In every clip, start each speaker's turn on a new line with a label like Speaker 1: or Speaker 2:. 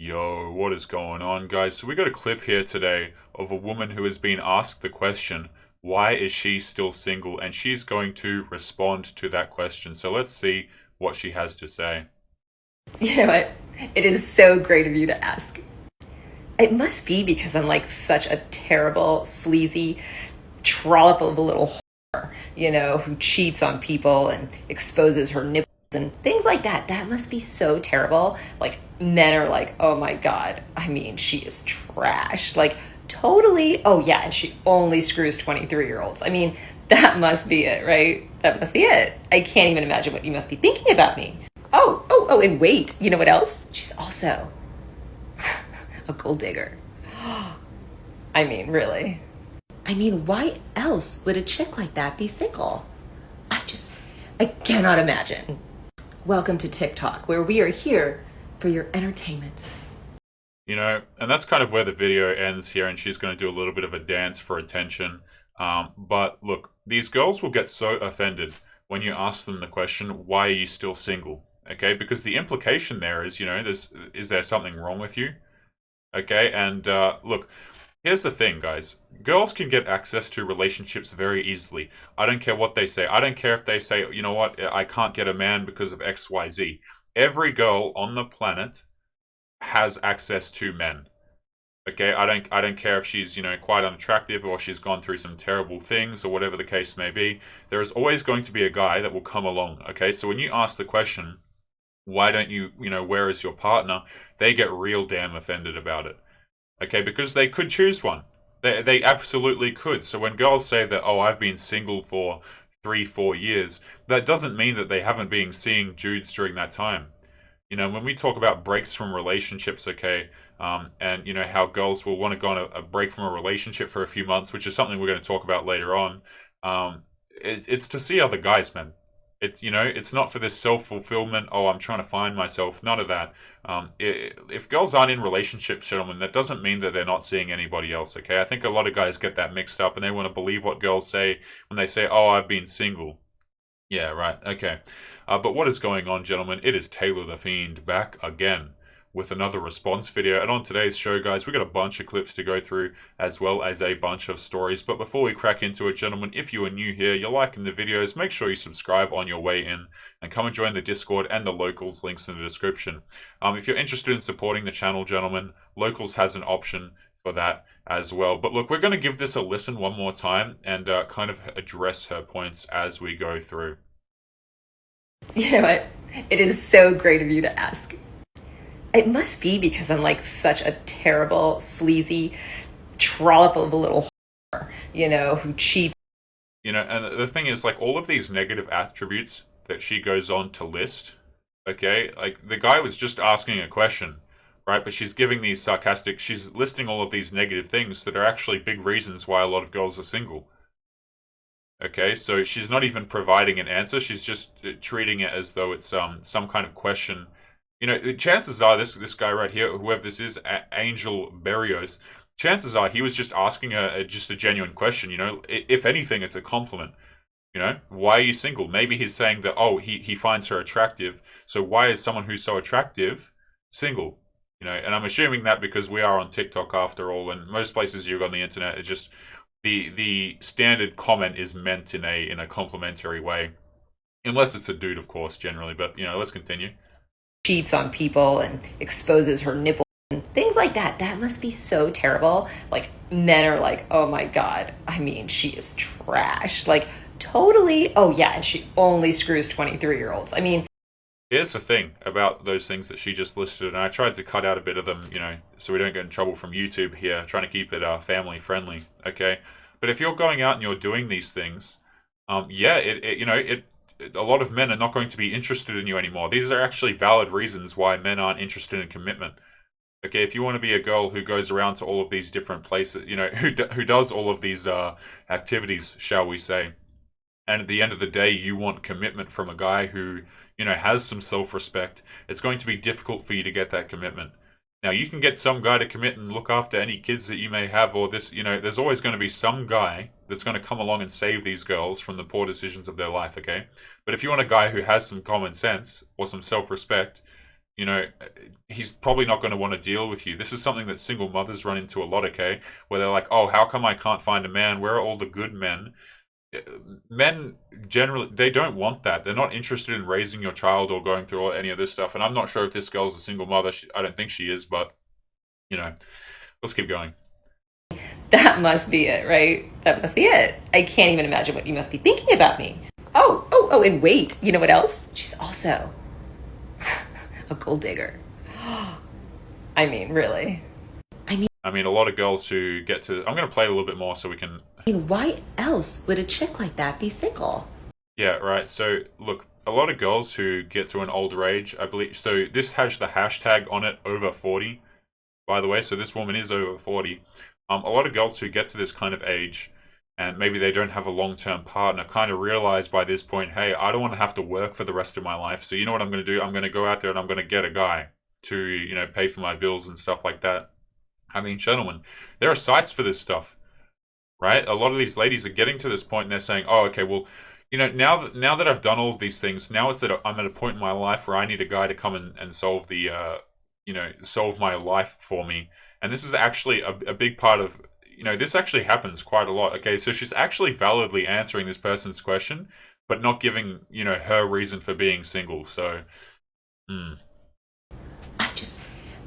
Speaker 1: Yo, what is going on, guys? So we got a clip here today of a woman who has been asked the question, why is she still single? And she's going to respond to that question. So let's see what she has to say.
Speaker 2: You know what? It is so great of you to ask. It must be because I'm like such a terrible, sleazy trollop of a little whore, who cheats on people and exposes her nipples and things like that. That must be so terrible. Like, men are like, oh my God. I mean, she is trash. Like, totally. Oh, yeah. And she only screws 23-year-olds. I mean, that must be it, right? That must be it. I can't even imagine what you must be thinking about me. Oh, and wait, you know what else? She's also a gold digger. I mean, really. I mean, why else would a chick like that be single? I cannot imagine. Welcome to TikTok, where we are here for your entertainment.
Speaker 1: And that's kind of where the video ends here, and she's going to do a little bit of a dance for attention. But look, these girls will get so offended when you ask them the question, why are you still single? Okay, because the implication there is, is there something wrong with you? Okay, and look, here's the thing, guys. Girls can get access to relationships very easily. I don't care what they say. I don't care if they say, you know what, I can't get a man because of XYZ. Every girl on the planet has access to men. Okay, I don't care if she's, quite unattractive or she's gone through some terrible things or whatever the case may be. There is always going to be a guy that will come along. Okay, so when you ask the question, why don't you, where is your partner? They get real damn offended about it. Okay, because they could choose one. They absolutely could. So when girls say that, oh, I've been single for 3-4 years, that doesn't mean that they haven't been seeing dudes during that time. When we talk about breaks from relationships, okay, and how girls will want to go on a break from a relationship for a few months, which is something we're going to talk about later on. It's to see other guys, man. It's not for this self-fulfillment. Oh, I'm trying to find myself. None of that. If girls aren't in relationships, gentlemen, that doesn't mean that they're not seeing anybody else. Okay, I think a lot of guys get that mixed up, and they want to believe what girls say when they say, "Oh, I've been single." Yeah, right. Okay. But what is going on, gentlemen? It is Taylor the Fiend back again with another response video. And on today's show, guys, we got a bunch of clips to go through as well as a bunch of stories. But before we crack into it, gentlemen, if you are new here, you're liking the videos, make sure you subscribe on your way in and come and join the Discord and the Locals, links in the description. If you're interested in supporting the channel, gentlemen, Locals has an option for that as well. But look, we're going to give this a listen one more time and kind of address her points as we go through.
Speaker 2: You know what? It is so great of you to ask. It must be because I'm like such a terrible, sleazy trollop of a little whore, who cheats.
Speaker 1: And the thing is, like, all of these negative attributes that she goes on to list, okay, like, the guy was just asking a question, right? But she's giving these she's listing all of these negative things that are actually big reasons why a lot of girls are single. Okay, so she's not even providing an answer. She's just treating it as though it's some kind of question. Chances are this guy right here, whoever this is, Angel Berrios, chances are he was just asking just a genuine question. If anything, it's a compliment. Why are you single? Maybe he's saying that, oh, he finds her attractive. So why is someone who's so attractive single? And I'm assuming that because we are on TikTok after all, and most places you're on the internet, it's just the standard comment is meant in a complimentary way, unless it's a dude, of course, generally. But let's continue.
Speaker 2: Cheats on people and exposes her nipples and things like that. That must be so terrible. Like, men are like, oh my God. I mean, she is trash. Like, totally. Oh, yeah. And she only screws 23-year-olds. I mean,
Speaker 1: here's the thing about those things that she just listed, and I tried to cut out a bit of them, so we don't get in trouble from YouTube here, trying to keep it family friendly, okay? But if you're going out and you're doing these things, yeah, a lot of men are not going to be interested in you anymore. These are actually valid reasons why men aren't interested in commitment. Okay, if you want to be a girl who goes around to all of these different places, who does all of these activities, shall we say, and at the end of the day, you want commitment from a guy who, has some self-respect, it's going to be difficult for you to get that commitment. Now, you can get some guy to commit and look after any kids that you may have, or this, there's always going to be some guy that's going to come along and save these girls from the poor decisions of their life, okay? But if you want a guy who has some common sense or some self-respect, you know, he's probably not going to want to deal with you. This is something that single mothers run into a lot, okay? Where they're like, oh, how come I can't find a man? Where are all the good men? Men generally, they don't want that. They're not interested in raising your child or going through any of this stuff. And I'm not sure if this girl's a single mother. I don't think she is, but, you know, let's keep going.
Speaker 2: That must be it, right? That must be it. I can't even imagine what you must be thinking about me. Oh, and wait, you know what else? She's also a gold digger. I mean, really.
Speaker 1: I mean, a lot of girls who get to. I'm going to play it a little bit more so we can.
Speaker 2: Why else would a chick like that be single?
Speaker 1: Yeah, right. So, look, a lot of girls who get to an older age, I believe. So, this has the hashtag on it, over 40, by the way. So, this woman is over 40. A lot of girls who get to this kind of age and maybe they don't have a long-term partner kind of realize by this point, hey, I don't want to have to work for the rest of my life. So, you know what I'm going to do? I'm going to go out there and I'm going to get a guy to, pay for my bills and stuff like that. I mean, gentlemen, there are sites for this stuff, right? A lot of these ladies are getting to this point and they're saying, "Oh, okay, well, now that I've done all of these things, now I'm at a point in my life where I need a guy to come and solve solve my life for me." And this is actually a big part of, this actually happens quite a lot. Okay, so she's actually validly answering this person's question, but not giving, her reason for being single. So,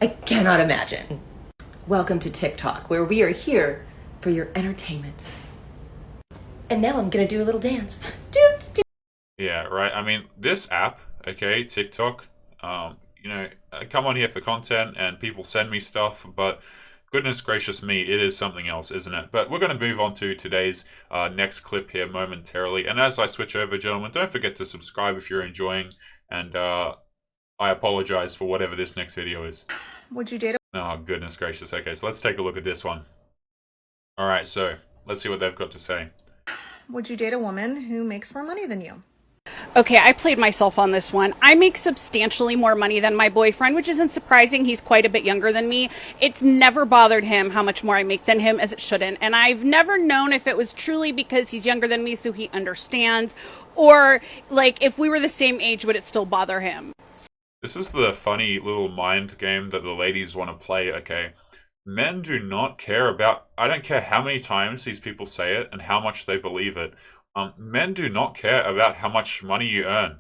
Speaker 2: I cannot imagine. Welcome to TikTok, where we are here for your entertainment. And now I'm gonna do a little dance.
Speaker 1: Yeah, right. I mean, this app, okay, TikTok, I come on here for content and people send me stuff, but goodness gracious me, it is something else, isn't it? But we're going to move on to today's next clip here momentarily. And as I switch over, gentlemen, don't forget to subscribe if you're enjoying. And I apologize for whatever this next video is.
Speaker 3: Would you date a
Speaker 1: Oh, goodness gracious. Okay, so let's take a look at this one. All right, so let's see what they've got to say.
Speaker 3: Would you date a woman who makes more money than you?
Speaker 4: Okay, I played myself on this one. I make substantially more money than my boyfriend, which isn't surprising. He's quite a bit younger than me. It's never bothered him how much more I make than him, as it shouldn't. And I've never known if it was truly because he's younger than me, so he understands, or like if we were the same age, would it still bother him?
Speaker 1: This is the funny little mind game that the ladies want to play, okay? Men do not care about, I don't care how many times these people say it and how much they believe it. Men do not care about how much money you earn.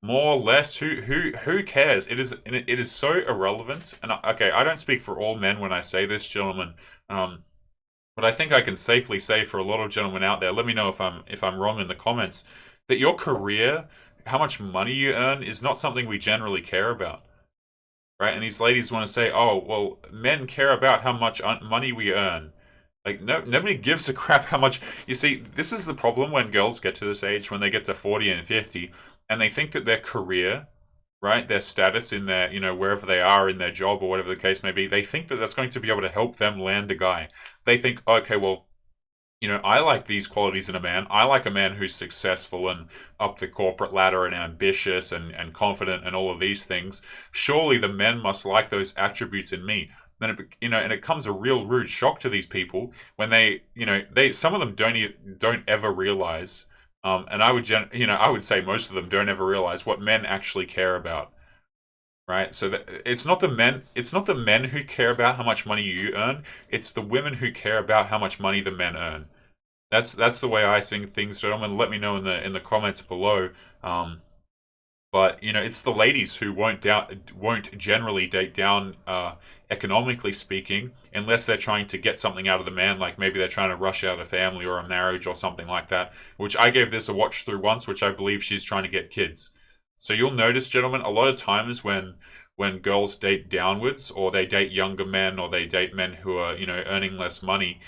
Speaker 1: More or less, who cares? It is so irrelevant. And okay, I don't speak for all men when I say this, gentlemen. But I think I can safely say for a lot of gentlemen out there, let me know if I'm wrong in the comments, that your career, how much money you earn, is not something we generally care about. Right? And these ladies want to say, oh, well, men care about how much money we earn. Like, nobody gives a crap how much. You see, this is the problem when girls get to this age, when they get to 40 and 50, and they think that their career, right, their status in their, wherever they are in their job or whatever the case may be, they think that that's going to be able to help them land a guy. They think, okay, well, I like these qualities in a man. I like a man who's successful and up the corporate ladder and ambitious and confident and all of these things. Surely the men must like those attributes in me. Then and it comes a real rude shock to these people when they some of them don't ever realize, and I would say most of them don't ever realize what men actually care about. Right, so it's not the men who care about how much money you earn. It's the women who care about how much money the men earn. That's the way I see things, gentlemen. Let me know in the comments below. But it's the ladies who won't generally date down, economically speaking, unless they're trying to get something out of the man. Like maybe they're trying to rush out a family or a marriage or something like that. Which I gave this a watch through once, which I believe she's trying to get kids. So you'll notice, gentlemen, a lot of times when girls date downwards, or they date younger men, or they date men who are earning less money,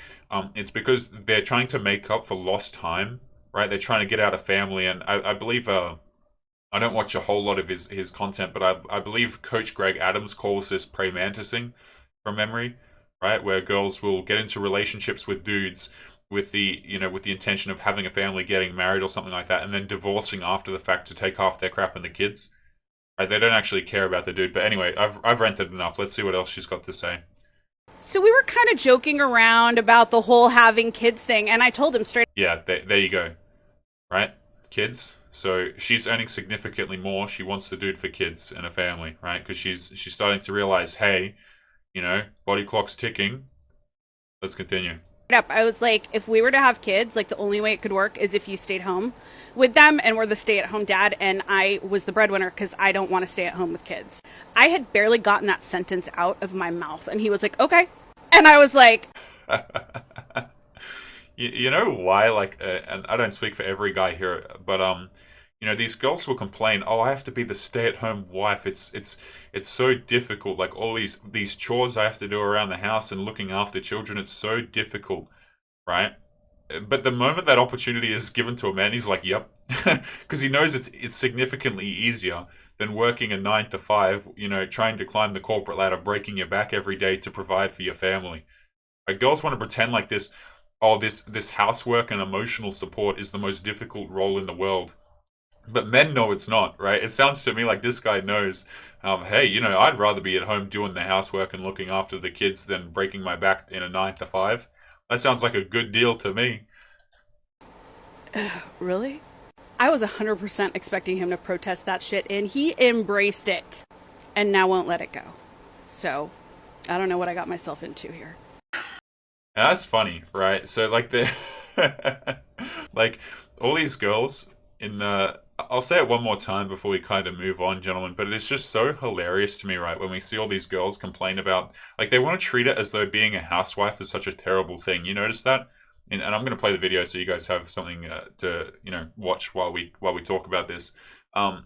Speaker 1: it's because they're trying to make up for lost time, right? They're trying to get out of family, and I believe I don't watch a whole lot of his content, but I believe Coach Greg Adams calls this praymantising from memory, right? Where girls will get into relationships with dudes with the intention of having a family, getting married or something like that, and then divorcing after the fact to take half their crap and the kids. Right? They don't actually care about the dude. But anyway, I've ranted enough. Let's see what else she's got to say.
Speaker 4: So we were kind of joking around about the whole having kids thing, and I told him straight.
Speaker 1: Yeah, there you go. Right? kids, so she's earning significantly more. She wants the dude for kids and a family, right? Because she's starting to realize, hey, body clock's ticking. Let's continue.
Speaker 4: Up. I was like, if we were to have kids, like the only way it could work is if you stayed home with them and were the stay-at-home dad and I was the breadwinner because I don't want to stay at home with kids. I had barely gotten that sentence out of my mouth and he was like, okay. And I was like,
Speaker 1: you know why? Like, and I don't speak for every guy here, but these girls will complain, oh, I have to be the stay-at-home wife. It's so difficult. Like all these chores I have to do around the house and looking after children. It's so difficult, right? But the moment that opportunity is given to a man, he's like, yep, because he knows it's significantly easier than working a 9 to 5. Trying to climb the corporate ladder, breaking your back every day to provide for your family. Like, girls want to pretend like this. Oh, this housework and emotional support is the most difficult role in the world. But men know it's not, right? It sounds to me like this guy knows, hey, I'd rather be at home doing the housework and looking after the kids than breaking my back in a 9 to 5. That sounds like a good deal to me.
Speaker 4: really? I was 100% expecting him to protest that shit and he embraced it and now won't let it go. So, I don't know what I got myself into here.
Speaker 1: Now, that's funny, right? So, like, like, all these girls I'll say it one more time before we kind of move on, gentlemen, but it's just so hilarious to me, right, when we see all these girls complain about, like, they want to treat it as though being a housewife is such a terrible thing. You notice that? And I'm going to play the video so you guys have something to, watch while we talk about this. A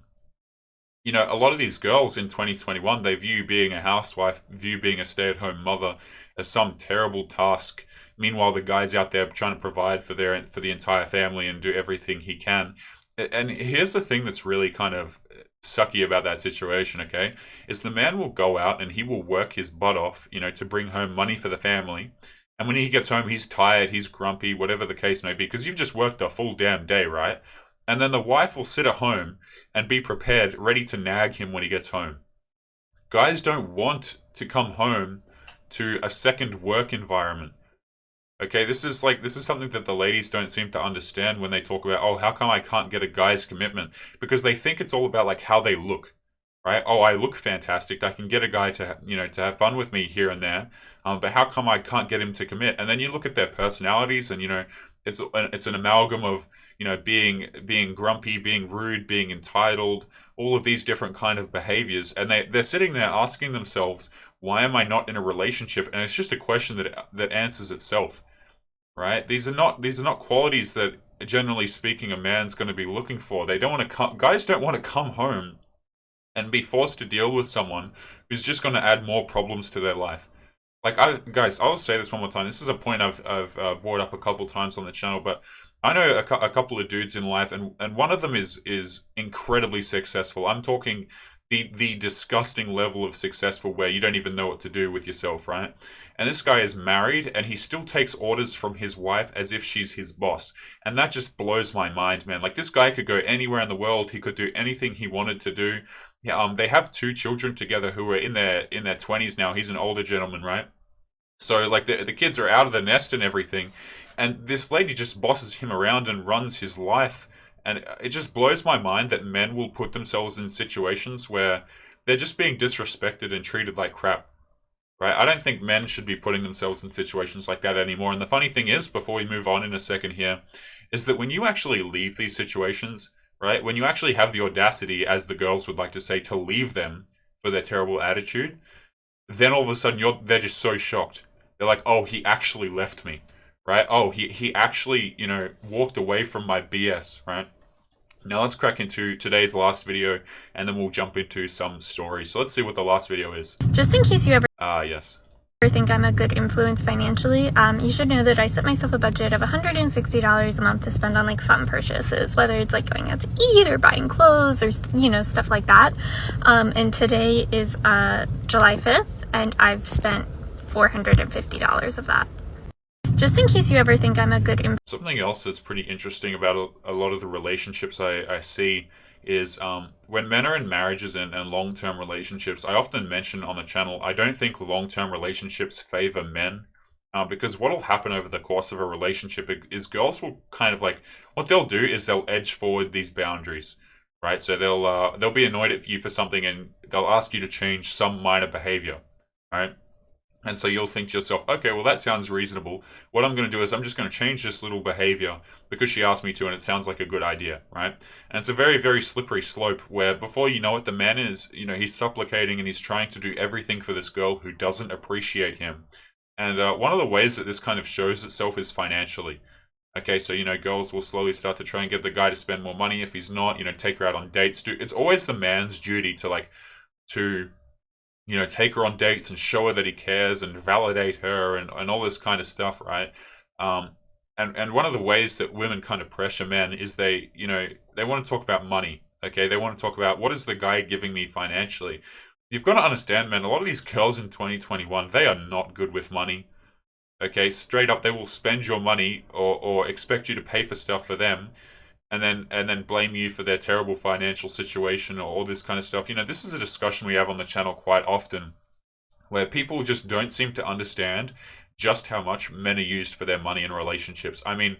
Speaker 1: lot of these girls in 2021, they view being a housewife, view being a stay-at-home mother as some terrible task. Meanwhile, the guy's out there trying to provide for the entire family and do everything he can. And here's the thing that's really kind of sucky about that situation, okay? Is the man will go out and he will work his butt off, to bring home money for the family. And when he gets home, he's tired, he's grumpy, whatever the case may be, because you've just worked a full damn day, right? And then the wife will sit at home and be prepared, ready to nag him when he gets home. Guys don't want to come home to a second work environment. Okay, this is something that the ladies don't seem to understand when they talk about, oh, how come I can't get a guy's commitment? Because they think it's all about like how they look, right? Oh, I look fantastic. I can get a guy to have fun with me here and there. But how come I can't get him to commit? And then you look at their personalities, and it's an amalgam of being grumpy, being rude, being entitled, all of these different kind of behaviors, and they're sitting there asking themselves, why am I not in a relationship? And it's just a question that answers itself, right? These are not qualities that, generally speaking, a man's going to be looking for. They don't want to guys don't want to come home and be forced to deal with someone who's just going to add more problems to their life. Like, guys, I'll say this one more time. This is a point I've brought up a couple times on the channel, but I know a couple of dudes in life, and one of them is incredibly successful. I'm talking the disgusting level of successful where you don't even know what to do with yourself, right? And this guy is married, and he still takes orders from his wife as if she's his boss. And that just blows my mind, man. Like, this guy could go anywhere in the world. He could do anything he wanted to do. Yeah, they have 2 children together who are in their 20s now. He's an older gentleman, right? So, like, the kids are out of the nest and everything. And this lady just bosses him around and runs his life. And it just blows my mind that men will put themselves in situations where they're just being disrespected and treated like crap, right? I don't think men should be putting themselves in situations like that anymore. And the funny thing is, before we move on in a second here, is that when you actually leave these situations, right, when you actually have the audacity, as the girls would like to say, to leave them for their terrible attitude, then all of a sudden they're just so shocked. They're like, oh, he actually left me, right? Oh, he actually, walked away from my BS, right? Now let's crack into today's last video, and then we'll jump into some stories. So let's see what the last video is.
Speaker 5: Just in case you ever
Speaker 1: Yes.
Speaker 5: think I'm a good influence financially, you should know that I set myself a budget of $160 a month to spend on like fun purchases, whether it's like going out to eat or buying clothes or stuff like that. And today is July 5th, and I've spent $450 of that. Just in case you ever think I'm a good
Speaker 1: Something else that's pretty interesting about a lot of the relationships I see is when men are in marriages and long-term relationships, I often mention on the channel, I don't think long-term relationships favor men. Because what will happen over the course of a relationship is girls will kind of like, what they'll do is they'll edge forward these boundaries, right? So they'll be annoyed at you for something and they'll ask you to change some minor behavior, right? And so you'll think to yourself, okay, well, that sounds reasonable. What I'm going to do is I'm just going to change this little behavior because she asked me to, and it sounds like a good idea, right? And it's a very, very slippery slope where before you know it, the man is, he's supplicating and he's trying to do everything for this girl who doesn't appreciate him. And one of the ways that this kind of shows itself is financially. Okay, so, girls will slowly start to try and get the guy to spend more money. If he's not, take her out on dates. It's always the man's duty to take her on dates and show her that he cares and validate her and all this kind of stuff, right? And one of the ways that women kind of pressure men is they want to talk about money, okay? They want to talk about what is the guy giving me financially. You've got to understand, man, a lot of these girls in 2021, they are not good with money, okay? Straight up, they will spend your money or expect you to pay for stuff for them and then blame you for their terrible financial situation or all this kind of stuff. This is a discussion we have on the channel quite often where people just don't seem to understand just how much men are used for their money in relationships. I mean,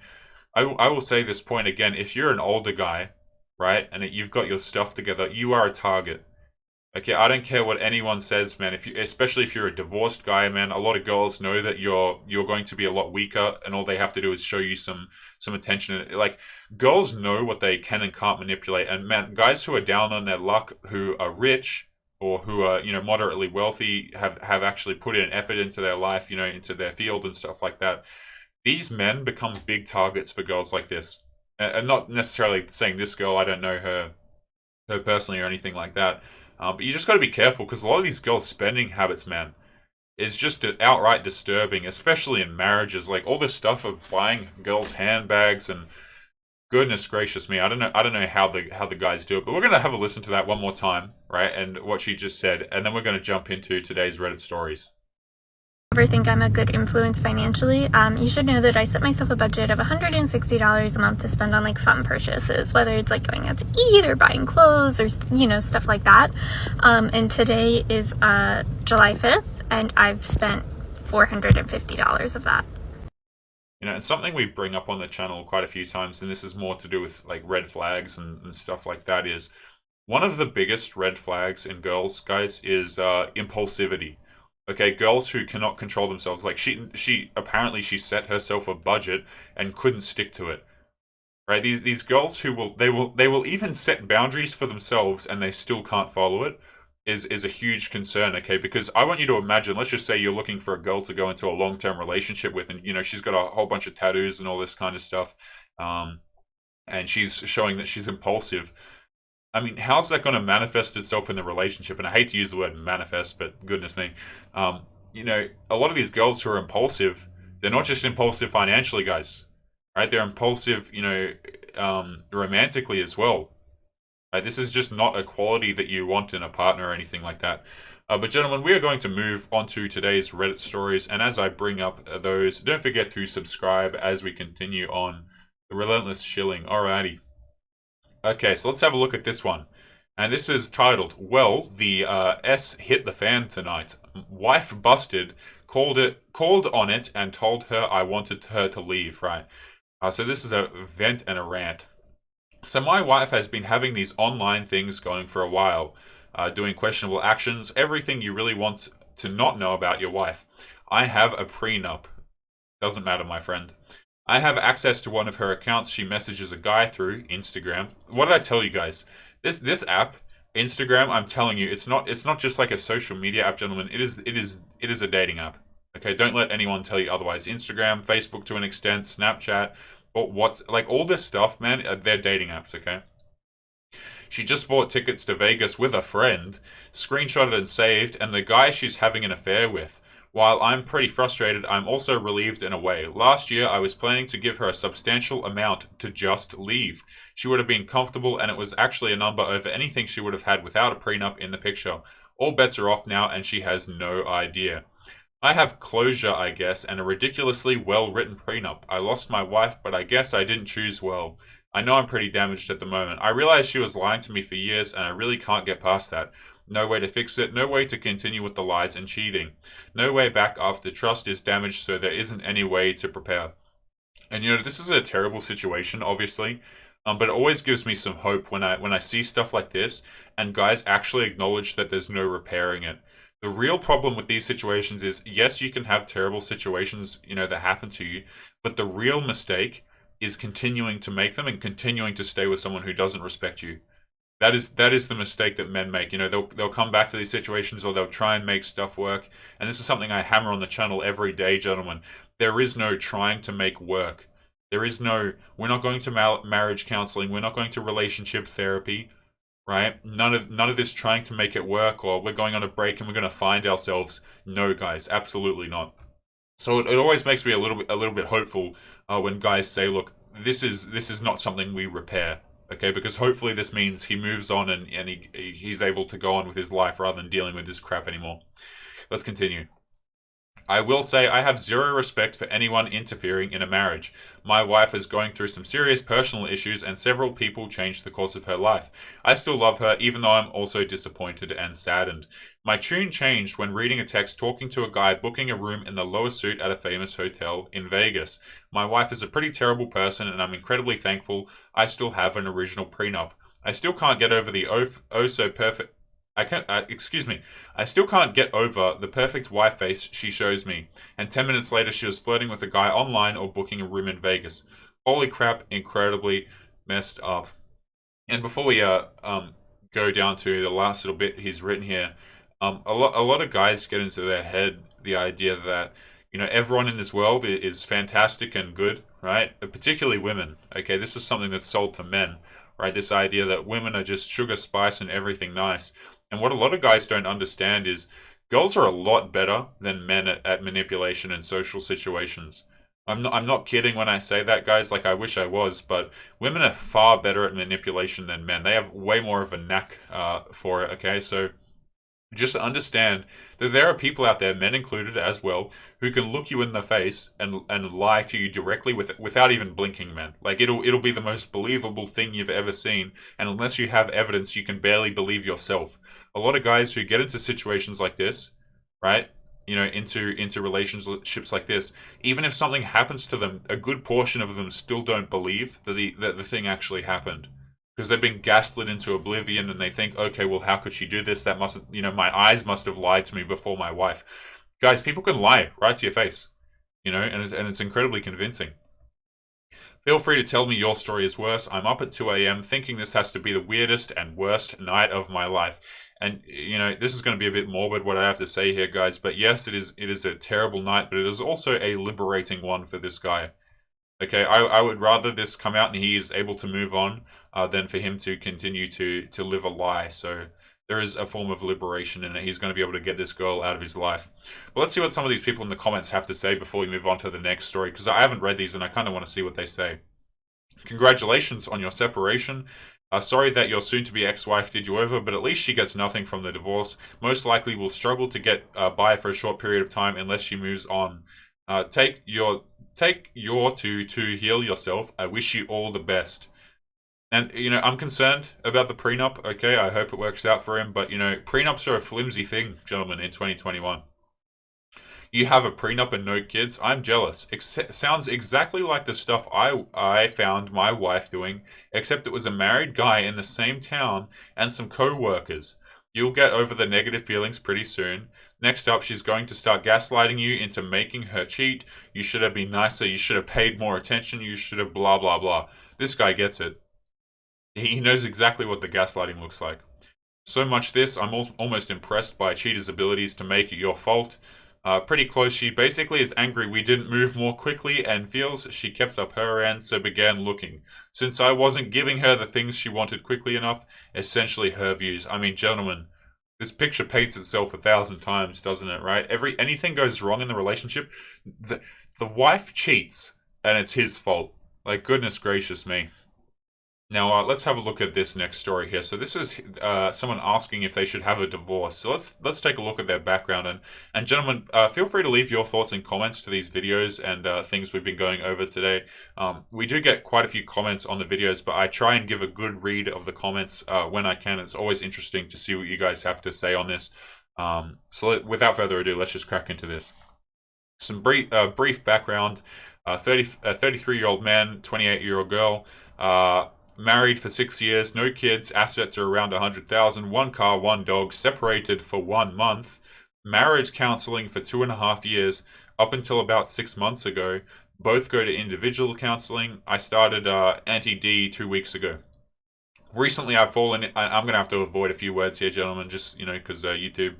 Speaker 1: I will say this point again. If you're an older guy, right, and you've got your stuff together, you are a target. Okay, I don't care what anyone says, man. Especially if you're a divorced guy, man, a lot of girls know that you're going to be a lot weaker, and all they have to do is show you some attention. Like, girls know what they can and can't manipulate, and man, guys who are down on their luck, who are rich or who are moderately wealthy, have actually put in effort into their life, into their field and stuff like that. These men become big targets for girls like this, and not necessarily saying this girl. I don't know her personally or anything like that. But you just got to be careful because a lot of these girls' spending habits, man, is just outright disturbing, especially in marriages. Like all this stuff of buying girls' handbags and goodness gracious me, I don't know how the guys do it. But we're gonna have a listen to that one more time, right? And what she just said, and then we're gonna jump into today's Reddit stories.
Speaker 5: Ever think I'm a good influence financially, you should know that I set myself a budget of $160 a month to spend on like fun purchases, whether it's like going out to eat or buying clothes or stuff like that. And today is July 5th, and I've spent $450 of that.
Speaker 1: It's something we bring up on the channel quite a few times, and this is more to do with like red flags and stuff like that. Is one of the biggest red flags in girls, guys, is impulsivity. Okay, girls who cannot control themselves. Like she apparently she set herself a budget and couldn't stick to it. Right? These girls who will even set boundaries for themselves and they still can't follow it is a huge concern, okay? Because I want you to imagine, let's just say you're looking for a girl to go into a long-term relationship with, and she's got a whole bunch of tattoos and all this kind of stuff. And she's showing that she's impulsive. I mean, how's that going to manifest itself in the relationship? And I hate to use the word manifest, but goodness me. A lot of these girls who are impulsive, they're not just impulsive financially, guys. Right? They're impulsive, romantically as well. Right? This is just not a quality that you want in a partner or anything like that. But gentlemen, we are going to move on to today's Reddit stories. And as I bring up those, don't forget to subscribe as we continue on the Relentless Shilling. Alrighty. Okay, so let's have a look at this one. And this is titled, well, the S hit the fan tonight. Wife busted, called on it and told her I wanted her to leave, right? So this is a vent and a rant. So my wife has been having these online things going for a while, doing questionable actions, everything you really want to not know about your wife. I have a prenup. Doesn't matter, my friend. I have access to one of her accounts. She messages a guy through Instagram. What did I tell you guys? This app, Instagram, I'm telling you, it's not just like a social media app, gentlemen. It is a dating app. Okay, don't let anyone tell you otherwise. Instagram, Facebook to an extent, Snapchat, or all this stuff, man, they're dating apps, okay? She just bought tickets to Vegas with a friend, screenshotted and saved, and the guy she's having an affair with. While I'm pretty frustrated, I'm also relieved in a way. Last year, I was planning to give her a substantial amount to just leave. She would have been comfortable, and it was actually a number over anything she would have had without a prenup in the picture. All bets are off now, and she has no idea. I have closure, I guess, and a ridiculously well-written prenup. I lost my wife, but I guess I didn't choose well. I know I'm pretty damaged at the moment. I realized she was lying to me for years, and I really can't get past that. No way to fix it, no way to continue with the lies and cheating. No way back after trust is damaged, so there isn't any way to prepare. And this is a terrible situation, obviously, but it always gives me some hope when I see stuff like this and guys actually acknowledge that there's no repairing it. The real problem with these situations is, yes, you can have terrible situations, that happen to you, but the real mistake is continuing to make them and continuing to stay with someone who doesn't respect you. That is the mistake that men make. They'll come back to these situations, or they'll try and make stuff work. And this is something I hammer on the channel every day, gentlemen. There is no trying to make work. There is no, we're not going to marriage counseling. We're not going to relationship therapy, right? None of this trying to make it work, or we're going on a break and we're going to find ourselves. No, guys, absolutely not. So it always makes me a little bit hopeful when guys say, look, this is not something we repair. Okay, because hopefully this means he moves on and he's able to go on with his life rather than dealing with this crap anymore. Let's continue. I will say I have zero respect for anyone interfering in a marriage. My wife is going through some serious personal issues and several people changed the course of her life. I still love her, even though I'm also disappointed and saddened. My tune changed when reading a text talking to a guy booking a room in the lower suite at a famous hotel in Vegas. My wife is a pretty terrible person and I'm incredibly thankful I still have an original prenup. I still can't get over the oh so perfect... I still can't get over the perfect wife face she shows me. And 10 minutes later, she was flirting with a guy online or booking a room in Vegas. Holy crap, incredibly messed up. And before we go down to the last little bit he's written here, a lot of guys get into their head the idea that everyone in this world is fantastic and good, right? Particularly women. Okay, this is something that's sold to men, right? This idea that women are just sugar, spice, and everything nice. And what a lot of guys don't understand is girls are a lot better than men at manipulation in social situations. I'm not kidding when I say that, guys. Like, I wish I was, but women are far better at manipulation than men. They have way more of a knack for it, okay? So just understand that there are people out there, men included as well, who can look you in the face and lie to you directly without even blinking, man. Like, it'll be the most believable thing you've ever seen, and unless you have evidence, you can barely believe yourself. A lot of guys who get into situations like this, right? Into relationships like this, even if something happens to them, a good portion of them still don't believe that the thing actually happened. Because they've been gaslit into oblivion and they think, okay, well, how could she do this? That mustn't, my eyes must have lied to me before my wife. Guys, people can lie right to your face, and it's incredibly convincing. Feel free to tell me your story is worse. I'm up at 2 a.m. thinking this has to be the weirdest and worst night of my life. And, this is going to be a bit morbid what I have to say here, guys. But yes, it is a terrible night, but it is also a liberating one for this guy. Okay, I would rather this come out and he is able to move on than for him to continue to live a lie. So there is a form of liberation in it. He's going to be able to get this girl out of his life. But let's see what some of these people in the comments have to say before we move on to the next story, because I haven't read these and I kind of want to see what they say. Congratulations on your separation. Sorry that your soon-to-be ex-wife did you over, but at least she gets nothing from the divorce. Most likely will struggle to get by for a short period of time unless she moves on. Take your to heal yourself. I wish you all the best. And, I'm concerned about the prenup, okay? I hope it works out for him. But, prenups are a flimsy thing, gentlemen, in 2021. You have a prenup and no kids? I'm jealous. Sounds exactly like the stuff I found my wife doing, except it was a married guy in the same town and some co-workers. You'll get over the negative feelings pretty soon. Next up, she's going to start gaslighting you into making her cheat. You should have been nicer. You should have paid more attention. You should have blah, blah, blah. This guy gets it. He knows exactly what the gaslighting looks like. So much this, I'm almost impressed by a cheater's abilities to make it your fault. Pretty close. She basically is angry we didn't move more quickly and feels she kept up her end, so began looking. Since I wasn't giving her the things she wanted quickly enough, essentially her views. I mean, gentlemen, this picture paints itself 1,000 times, doesn't it, right? Anything goes wrong in the relationship, the wife cheats, and it's his fault. Like, goodness gracious me. Now, let's have a look at this next story here. So this is someone asking if they should have a divorce. So let's take a look at their background, and gentlemen, feel free to leave your thoughts and comments to these videos and things we've been going over today. We do get quite a few comments on the videos, but I try and give a good read of the comments when I can. It's always interesting to see what you guys have to say on this. Without further ado, let's just crack into this. Some brief background: 33-year-old man, 28-year-old girl. Married for 6 years, no kids, assets are around 100,000, one car, one dog, separated for 1 month, marriage counseling for 2.5 years, up until about 6 months ago. Both go to individual counseling. I started anti-D 2 weeks ago. Recently, I've fallen. I'm going to have to avoid a few words here, gentlemen, just, because YouTube.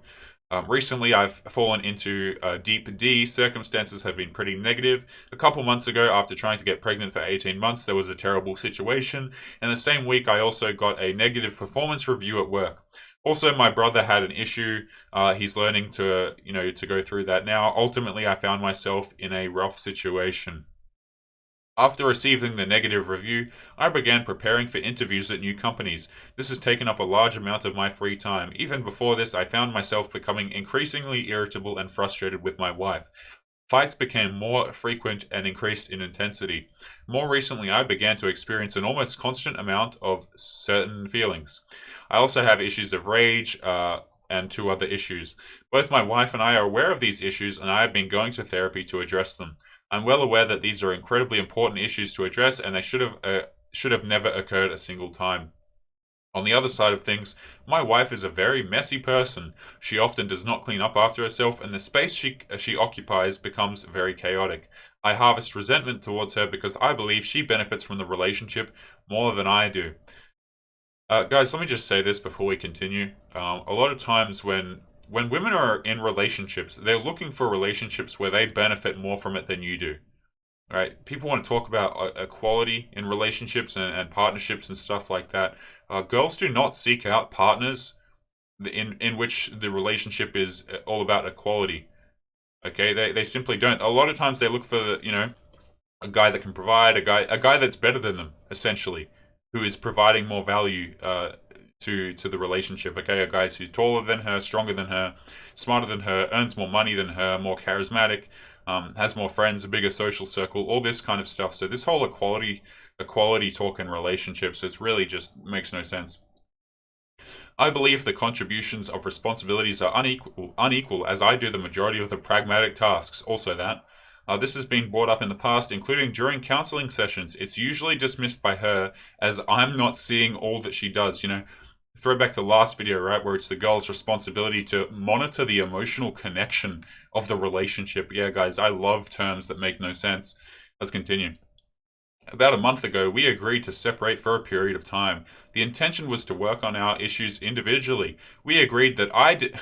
Speaker 1: Recently, I've fallen into deep D. Circumstances have been pretty negative. A couple months ago, after trying to get pregnant for 18 months, there was a terrible situation. And the same week, I also got a negative performance review at work. Also, my brother had an issue. He's learning to go through that now. Ultimately, I found myself in a rough situation. After receiving the negative review, I began preparing for interviews at new companies. This has taken up a large amount of my free time. Even before this, I found myself becoming increasingly irritable and frustrated with my wife. Fights became more frequent and increased in intensity. More recently, I began to experience an almost constant amount of certain feelings. I also have issues of rage, and 2 other issues. Both my wife and I are aware of these issues, and I have been going to therapy to address them. I'm well aware that these are incredibly important issues to address, and they should have never occurred a single time. On the other side of things, my wife is a very messy person. She often does not clean up after herself, and the space she occupies becomes very chaotic. I harvest resentment towards her because I believe she benefits from the relationship more than I do. Guys, let me just say this before we continue. A lot of times when women are in relationships, they're looking for relationships where they benefit more from it than you do. Right? People want to talk about equality in relationships and partnerships and stuff like that. Girls do not seek out partners in which the relationship is all about equality. Okay? They simply don't. A lot of times they look for a guy that can provide, a guy that's better than them, essentially, who is providing more value to the relationship. Okay, a guy who's taller than her, stronger than her, smarter than her, earns more money than her, more charismatic, has more friends, a bigger social circle, all this kind of stuff. So this whole equality talk in relationships, it really just makes no sense. I believe the contributions of responsibilities are unequal, as I do the majority of the pragmatic tasks. Also that. This has been brought up in the past, including during counseling sessions. It's usually dismissed by her as I'm not seeing all that she does. Throw back to the last video, right, where it's the girl's responsibility to monitor the emotional connection of the relationship. Yeah, guys, I love terms that make no sense. Let's continue. About a month ago, we agreed to separate for a period of time. The intention was to work on our issues individually. We agreed that I did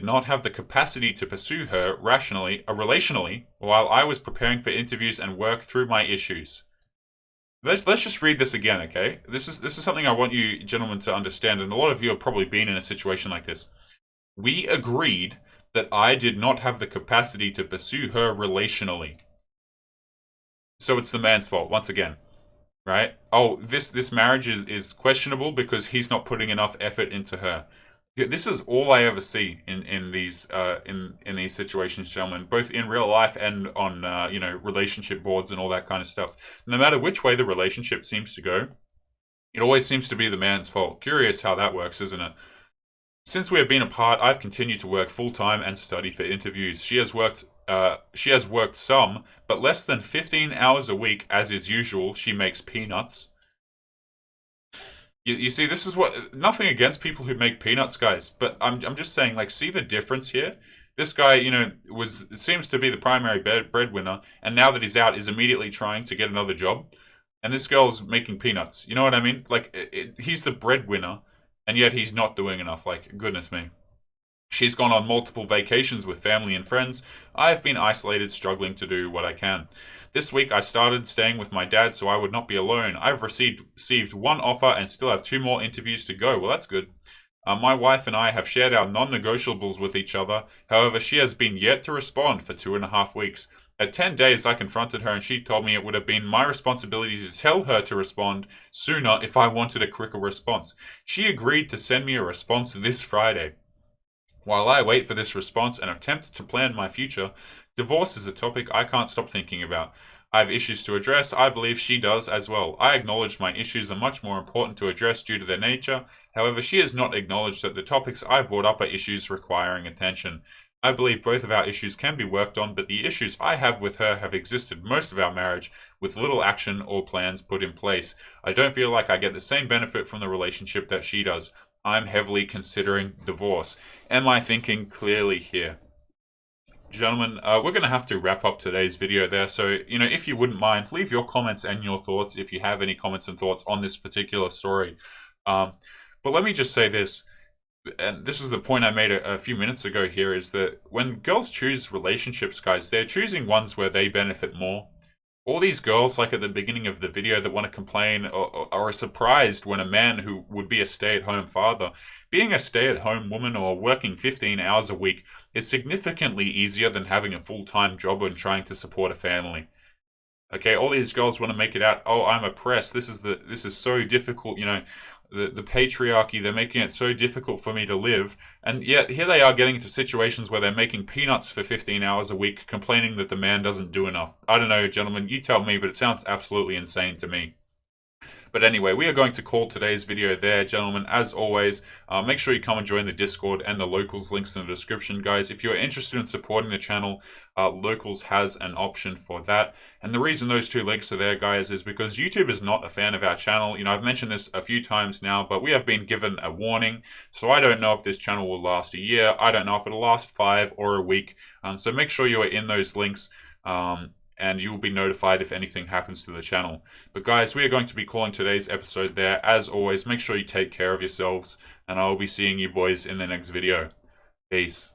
Speaker 1: not have the capacity to pursue her relationally, while I was preparing for interviews and work through my issues. Let's just read this again, okay? This is something I want you gentlemen to understand, and a lot of you have probably been in a situation like this. We agreed that I did not have the capacity to pursue her relationally. So it's the man's fault, once again. Right? Oh, this marriage is questionable because he's not putting enough effort into her. This is all I ever see in these situations, gentlemen, both in real life and on relationship boards and all that kind of stuff. No matter which way the relationship seems to go, it always seems to be the man's fault. Curious how that works, isn't it? Since we have been apart, I've continued to work full-time and study for interviews. She has worked some, but less than 15 hours a week, as is usual. She makes peanuts. You see, this is what, nothing against people who make peanuts, guys, but I'm just saying, like, see the difference here? This guy, seems to be the primary breadwinner, and now that he's out, is immediately trying to get another job, and this girl's making peanuts. You know what I mean? Like, he's the breadwinner, and yet he's not doing enough. Like, goodness me. She's gone on multiple vacations with family and friends. I have been isolated, struggling to do what I can. This week I started staying with my dad so I would not be alone. I've received one offer and still have 2 more interviews to go. Well, that's good. My wife and I have shared our non-negotiables with each other. However, she has been yet to respond for 2.5 weeks. At 10 days, I confronted her and she told me it would have been my responsibility to tell her to respond sooner if I wanted a quicker response. She agreed to send me a response this Friday. While I wait for this response and attempt to plan my future, divorce is a topic I can't stop thinking about. I have issues to address. I believe she does as well. I acknowledge my issues are much more important to address due to their nature. However, she has not acknowledged that the topics I've brought up are issues requiring attention. I believe both of our issues can be worked on, but the issues I have with her have existed most of our marriage with little action or plans put in place. I don't feel like I get the same benefit from the relationship that she does. I'm heavily considering divorce. Am I thinking clearly here? Gentlemen, we're going to have to wrap up today's video there. So, if you wouldn't mind, leave your comments and your thoughts if you have any comments and thoughts on this particular story. But let me just say this, and this is the point I made a few minutes ago here, is that when girls choose relationships, guys, they're choosing ones where they benefit more. All these girls, like at the beginning of the video, that want to complain or are surprised when a man who would be a stay-at-home father, being a stay-at-home woman or working 15 hours a week is significantly easier than having a full-time job and trying to support a family. Okay, all these girls want to make it out, oh, I'm oppressed, this is so difficult, the patriarchy, they're making it so difficult for me to live, and yet here they are getting into situations where they're making peanuts for 15 hours a week, complaining that the man doesn't do enough. I don't know, gentlemen, you tell me, but it sounds absolutely insane to me. But anyway, we are going to call today's video there, gentlemen. As always, make sure you come and join the Discord and the Locals links in the description, guys. If you're interested in supporting the channel, Locals has an option for that. And the reason those two links are there, guys, is because YouTube is not a fan of our channel. I've mentioned this a few times now, but we have been given a warning. So I don't know if this channel will last a year. I don't know if it'll last 5 or a week. So make sure you are in those links. And you will be notified if anything happens to the channel. But guys, we are going to be calling today's episode there. As always, make sure you take care of yourselves, and I will be seeing you boys in the next video. Peace.